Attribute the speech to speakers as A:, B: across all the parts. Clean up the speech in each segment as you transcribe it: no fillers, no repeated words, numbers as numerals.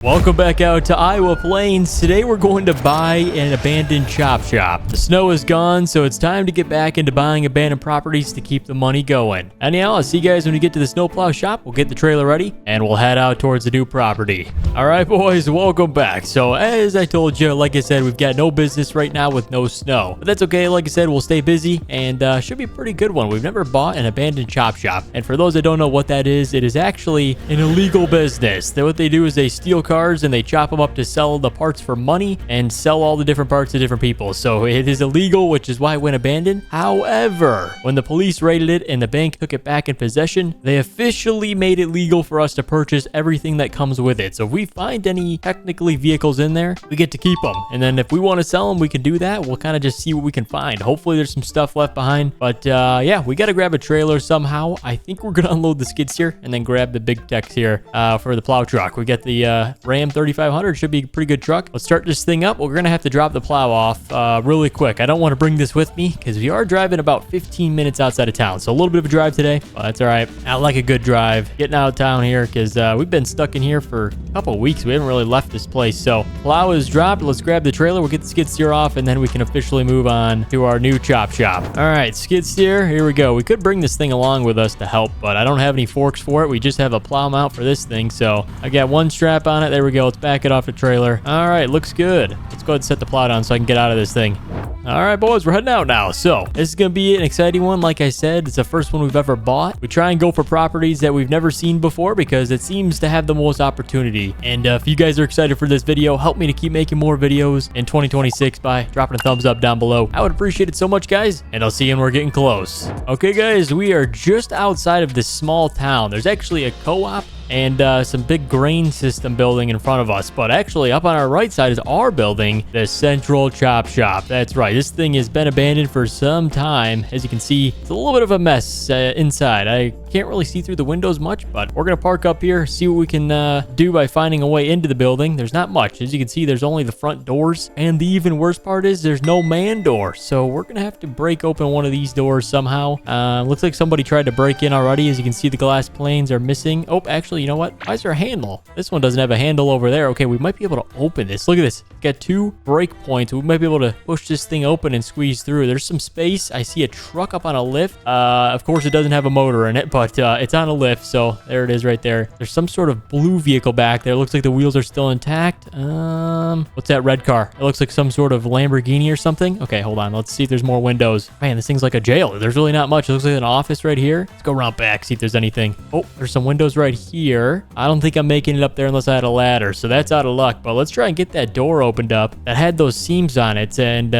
A: Welcome back out to Iowa Plains. Today we're going to buy an abandoned chop shop. The snow is gone, so it's time to get back into buying abandoned properties to keep the money going. Anyhow, I'll see you guys when we get to the snowplow shop. We'll get the trailer ready and we'll head out towards the new property. All right, boys, welcome back. So as I told you, like I said, we've got no business right now with no snow, but that's okay. Like I said, we'll stay busy and should be a pretty good one. We've never bought an abandoned chop shop, and for those that don't know what that is, it is actually an illegal business. What they do is they steal cars and they chop them up to sell the parts for money and sell all the different parts to different people. So it is illegal, which is why it went abandoned. However, when the police raided it and the bank took it back in possession, they officially made it legal for us to purchase everything that comes with it. So if we find any technically vehicles in there, we get to keep them. And then if we want to sell them, we can do that. We'll kind of just see what we can find. Hopefully there's some stuff left behind. But yeah, we got to grab a trailer somehow. I think we're going to unload the skids here and then grab the big techs here for the plow truck. We got the Ram 3500. Should be a pretty good truck. Let's start this thing up. We're going to have to drop the plow off really quick. I don't want to bring this with me because we are driving about 15 minutes outside of town. So a little bit of a drive today, but that's all right. I like a good drive. Getting out of town here because we've been stuck in here for a couple of weeks. We haven't really left this place. So plow is dropped. Let's grab the trailer. We'll get the skid steer off and then we can officially move on to our new chop shop. All right, skid steer. Here we go. We could bring this thing along with us to help, but I don't have any forks for it. We just have a plow mount for this thing. So I got one strap on it. There we go. Let's back it off the trailer. All right, looks good. Let's go ahead and set the plow down so I can get out of this thing. All right, boys, we're heading out now. So this is going to be an exciting one. Like I said, it's the first one we've ever bought. We try and go for properties that we've never seen before because it seems to have the most opportunity. And if you guys are excited for this video, help me to keep making more videos in 2026 by dropping a thumbs up down below. I would appreciate it so much, guys. And I'll see you when we're getting close. Okay, guys, we are just outside of this small town. There's actually a co-op and some big grain system building in front of us. But actually, up on our right side is our building, the Central Chop Shop. That's right. This thing has been abandoned for some time. As you can see, it's a little bit of a mess inside. I can't really see through the windows much, but we're going to park up here, see what we can do by finding a way into the building. There's not much. As you can see, there's only the front doors. And the even worst part is there's no man door. So we're going to have to break open one of these doors somehow. Looks like somebody tried to break in already. As you can see, the glass planes are missing. Oh, actually, you know what? Why is there a handle? This one doesn't have a handle over there. Okay, we might be able to open this. Look at this. It's got two break points. We might be able to push this thing open and squeeze through. There's some space. I see a truck up on a lift. Of course, it doesn't have a motor in it, but it's on a lift. So there it is right there. There's some sort of blue vehicle back there. Looks like the wheels are still intact. What's that red car? It looks like some sort of Lamborghini or something. Okay, hold on. Let's see if there's more windows. Man, this thing's like a jail. There's really not much. It looks like an office right here. Let's go around back, see if there's anything. Oh, there's some windows right here. I don't think I'm making it up there unless I had a ladder, so that's out of luck. But let's try and get that door opened up that had those seams on it. And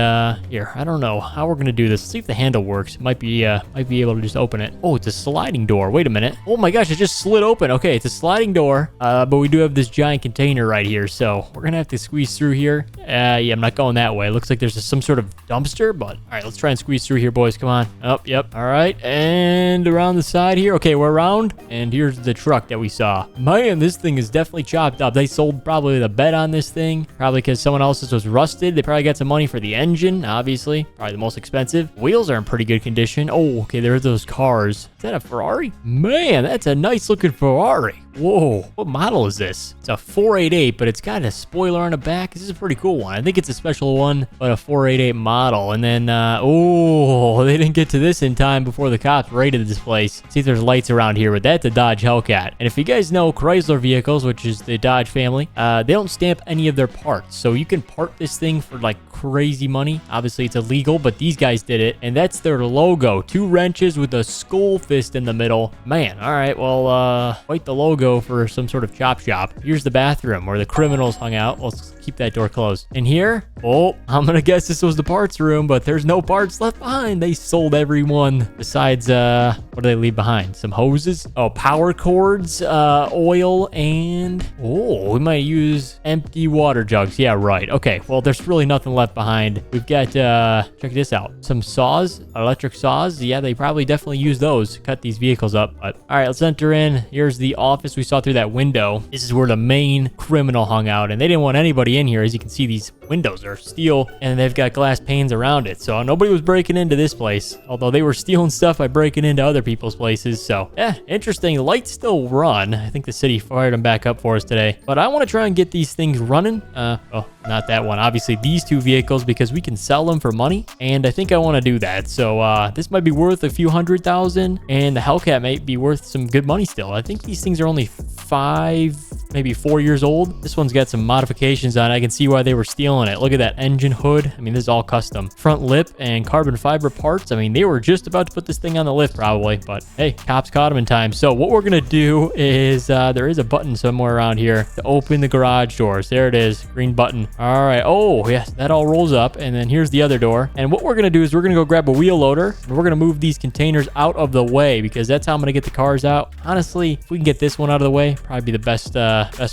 A: here, I don't know how we're gonna do this. Let's see if the handle works. Might be able to just open it. Oh, it's a sliding door. Wait a minute. Oh my gosh, it just slid open. Okay, it's a sliding door, but we do have this giant container right here, so we're gonna have to squeeze through here. Yeah, I'm not going that way. It looks like there's some sort of dumpster, but all right, let's try and squeeze through here, boys. Come on. Oh, yep. All right, and around the side here. Okay, we're around, and here's the truck that we saw. Man, this thing is definitely chopped up. They sold probably the bed on this thing, probably because someone else's was rusted. They probably got some money for the engine, obviously, probably the most expensive. Wheels are in pretty good condition. Oh, okay, there's those cars. Is that a Ferrari? Man, that's a nice looking Ferrari. Whoa, what model is this? It's a 488, but it's got a spoiler on the back. This is a pretty cool one. I think it's a special one, but a 488 model. And then, oh, they didn't get to this in time before the cops raided this place. See if there's lights around here, but that's a Dodge Hellcat. And if you guys know Chrysler vehicles, which is the Dodge family, they don't stamp any of their parts. So you can part this thing for like crazy money. Obviously, it's illegal, but these guys did it. And that's their logo. 2 wrenches with a skull fist in the middle. Man, all right, well, quite the logo for some sort of chop shop. Here's the bathroom where the criminals hung out. Let's keep that door closed. In here, oh, I'm gonna guess this was the parts room, but there's no parts left behind. They sold everyone besides, what do they leave behind? Some hoses? Oh, power cords, oil, and, oh, we might use empty water jugs. Yeah, right. Okay, well, there's really nothing left behind. We've got, check this out. Some saws, electric saws. Yeah, they probably definitely use those to cut these vehicles up. But all right, let's enter in. Here's the office we saw through that window. This is where the main criminal hung out, and they didn't want anybody in here. As you can see, these windows or steal, and they've got glass panes around it. So nobody was breaking into this place, although they were stealing stuff by breaking into other people's places. So yeah, interesting. The lights still run. I think the city fired them back up for us today, but I want to try and get these things running. Oh, not that one. Obviously these two vehicles, because we can sell them for money, and I think I want to do that. So this might be worth a few $100,000, and the Hellcat might be worth some good money still. I think these things are only 5, maybe 4 years old. This one's got some modifications on it. I can see why they were stealing it. Look at that engine hood. I mean, this is all custom. Front lip and carbon fiber parts. I mean, they were just about to put this thing on the lift probably, but hey, cops caught them in time. So what we're gonna do is there is a button somewhere around here to open the garage doors. There it is, green button. All right. Oh yes, that all rolls up, and then here's the other door. And what we're gonna do is we're gonna go grab a wheel loader, and we're gonna move these containers out of the way, because that's how I'm gonna get the cars out. Honestly, if we can get this one out of the way, probably be the best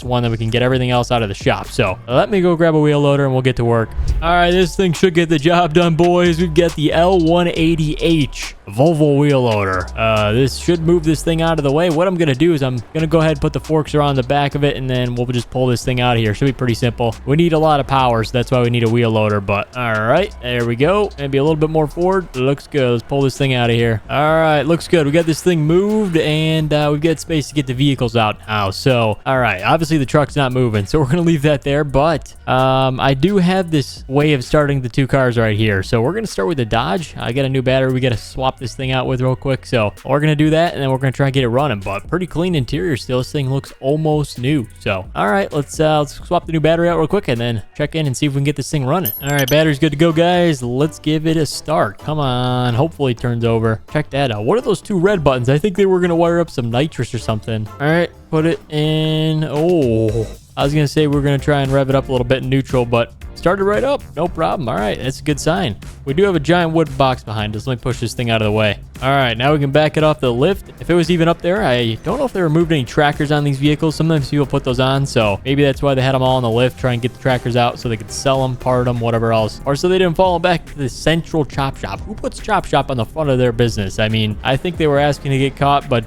A: one that we can get everything else out of the shop. So let me go grab a wheel loader and we'll get to work. All right, this thing should get the job done, boys. We've got the L180H Volvo wheel loader. This should move this thing out of the way. What I'm gonna do is I'm gonna go ahead and put the forks around the back of it, and then we'll just pull this thing out of here. Should be pretty simple. We need a lot of power, so that's why we need a wheel loader. But all right, there we go. Maybe a little bit more forward. Looks good. Let's pull this thing out of here. All right, looks good. We got this thing moved, and we've got space to get the vehicles out now. So all right, obviously the truck's not moving, so we're gonna leave that there. But I do have this way of starting the two cars right here. So we're gonna start with the Dodge. I got a new battery we gotta swap this thing out with real quick. So we're gonna do that, and then we're gonna try and get it running. But pretty clean interior still. This thing looks almost new. So all right, let's swap the new battery out real quick and then check in and see if we can get this thing running. All right, battery's good to go, guys. Let's give it a start. Come on, hopefully it turns over. Check that out. What are those two red buttons? I think they were gonna wire up some nitrous or something. All right, put it in. Oh, I was gonna say we're gonna try and rev it up a little bit in neutral, but started right up, no problem. All right, that's a good sign. We do have a giant wood box behind us. Let me push this thing out of the way. All right, now we can back it off the lift. If it was even up there, I don't know if they removed any trackers on these vehicles. Sometimes people put those on, so maybe that's why they had them all on the lift, try and get the trackers out so they could sell them, part them, whatever else, or so they didn't fall back to the central chop shop. Who puts chop shop on the front of their business? I mean, I think they were asking to get caught, but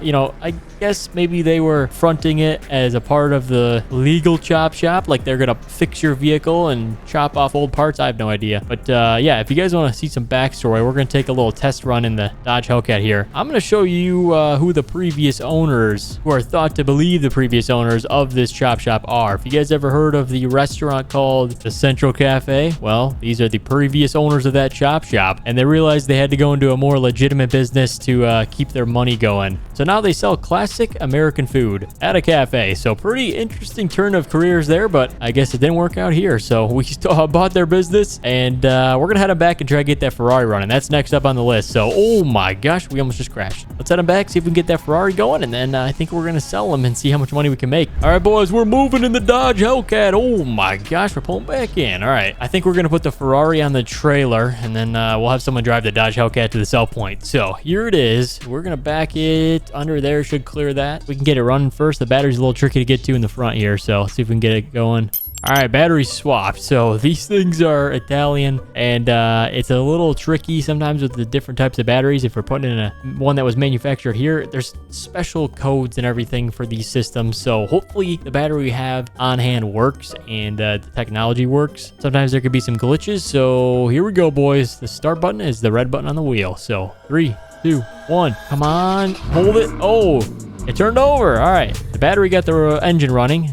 A: you know, I guess maybe they were fronting it as a part of the legal chop shop, like they're gonna fix your vehicle and chop off old parts. I have no idea, but yeah, if you guys want to see some backstory, we're gonna take a little test run in the Dodge Hellcat here. I'm gonna show you who the previous owners, who are thought to believe the previous owners of this chop shop are. If you guys ever heard of the restaurant called the Central Cafe, well, these are the previous owners of that chop shop, and they realized they had to go into a more legitimate business to keep their money going. So now they sell classic American food at a cafe. So pretty interesting turn of careers there, but I guess it didn't work out here. So we still bought their business, and we're gonna head them back and try to get that Ferrari running. That's next up on the list. So oh my gosh, we almost just crashed. Let's head them back, see if we can get that Ferrari going, and then I think we're gonna sell them and see how much money we can make. All right, boys, we're moving in the Dodge Hellcat. Oh my gosh, we're pulling back in. All right, I think we're gonna put the Ferrari on the trailer, and then we'll have someone drive the Dodge Hellcat to the sell point. So here it is. We're gonna back it under there. Should clear that. We can get it running first. The battery's a little tricky to get to in the front here, so let's see if we can get it going. All right, battery swapped. So these things are Italian, and it's a little tricky sometimes with the different types of batteries. If we're putting in one that was manufactured here, there's special codes and everything for these systems. So hopefully the battery we have on hand works, and the technology works. Sometimes there could be some glitches. So here we go, boys. The start button is the red button on the wheel. So 3, 2, 1. Come on, hold it. Oh, it turned over. All right, the battery got the engine running.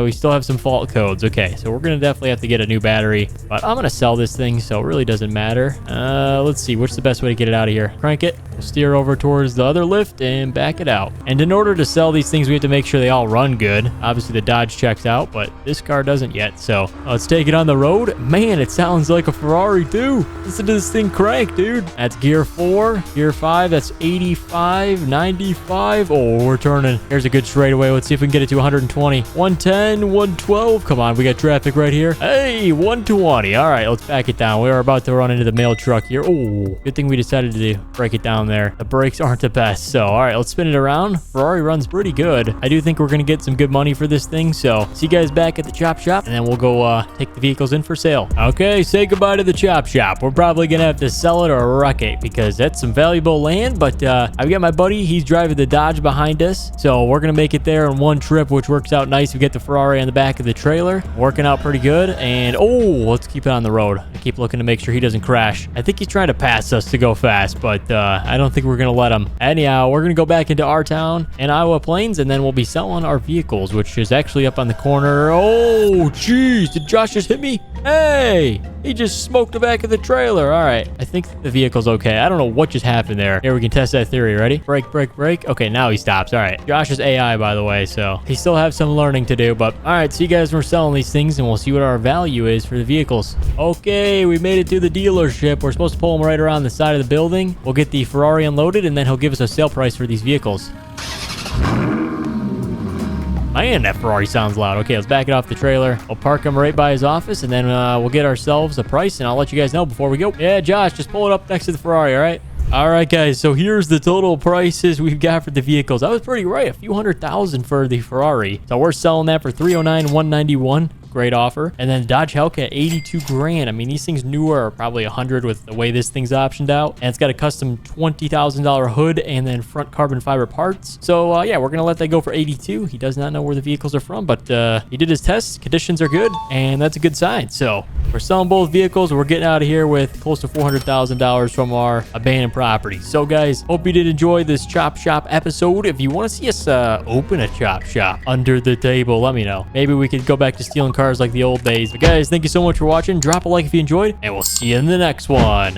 A: We still have some fault codes. Okay, so we're gonna definitely have to get a new battery, but I'm gonna sell this thing, so it really doesn't matter. Let's see, what's the best way to get it out of here? Crank it, we'll steer over towards the other lift and back it out. And in order to sell these things, we have to make sure they all run good. Obviously the Dodge checks out, but this car doesn't yet. So let's take it on the road. Man, it sounds like a Ferrari too. Listen to this thing crank, dude. That's gear 4, gear 5, that's 85, 95. Oh, we're turning. Here's a good straightaway. Let's see if we can get it to 120. 110, 112. Come on, we got traffic right here. Hey, 120. All right, let's back it down. We are about to run into the mail truck here. Oh, good thing we decided to break it down there. The brakes aren't the best. So, all right, let's spin it around. Ferrari runs pretty good. I do think we're going to get some good money for this thing. So, see you guys back at the chop shop, and then we'll go take the vehicles in for sale. Okay, say goodbye to the chop shop. We're probably going to have to sell it or wreck it because that's some valuable land. But I've got my buddy. He's driving the Dodge behind behind us. So we're going to make it there in one trip, which works out nice. We get the Ferrari on the back of the trailer. Working out pretty good. And, oh, let's keep it on the road. I keep looking to make sure he doesn't crash. I think he's trying to pass us to go fast, but I don't think we're going to let him. Anyhow, we're going to go back into our town in Iowa Plains, and then we'll be selling our vehicles, which is actually up on the corner. Oh, jeez. Did Josh just hit me? Hey, he just smoked the back of the trailer. All right. I think the vehicle's okay. I don't know what just happened there. Here, we can test that theory. Ready? Brake, brake, brake. Okay, now he stops. All right. Josh is AI, by the way, so he still has some learning to do. But all right, see you guys when we're selling these things, and we'll see what our value is for the vehicles. Okay, we made it to the dealership. We're supposed to pull him right around the side of the building. We'll get the Ferrari unloaded, and then he'll give us a sale price for these vehicles. Man, that Ferrari sounds loud. Okay, let's back it off the trailer. I'll park him right by his office, and then we'll get ourselves a price, and I'll let you guys know before we go. Yeah, Josh, just pull it up next to the Ferrari, all right? All right, guys, so here's the total prices we've got for the vehicles. I was pretty right, a few $100,000 for the Ferrari. So we're selling that for $309,191. Great offer. And then Dodge Hellcat, 82 grand. I mean, these things newer are probably 100 with the way this thing's optioned out. And it's got a custom $20,000 hood and then front carbon fiber parts. So yeah, we're gonna let that go for 82. He does not know where the vehicles are from, but he did his tests. Conditions are good, and that's a good sign. So we're selling both vehicles. We're getting out of here with close to $400,000 from our abandoned property. So guys, hope you did enjoy this Chop Shop episode. If you want to see us open a Chop Shop under the table, let me know. Maybe we could go back to stealing cars like the old days. But guys, thank you so much for watching. Drop a like if you enjoyed, and we'll see you in the next one.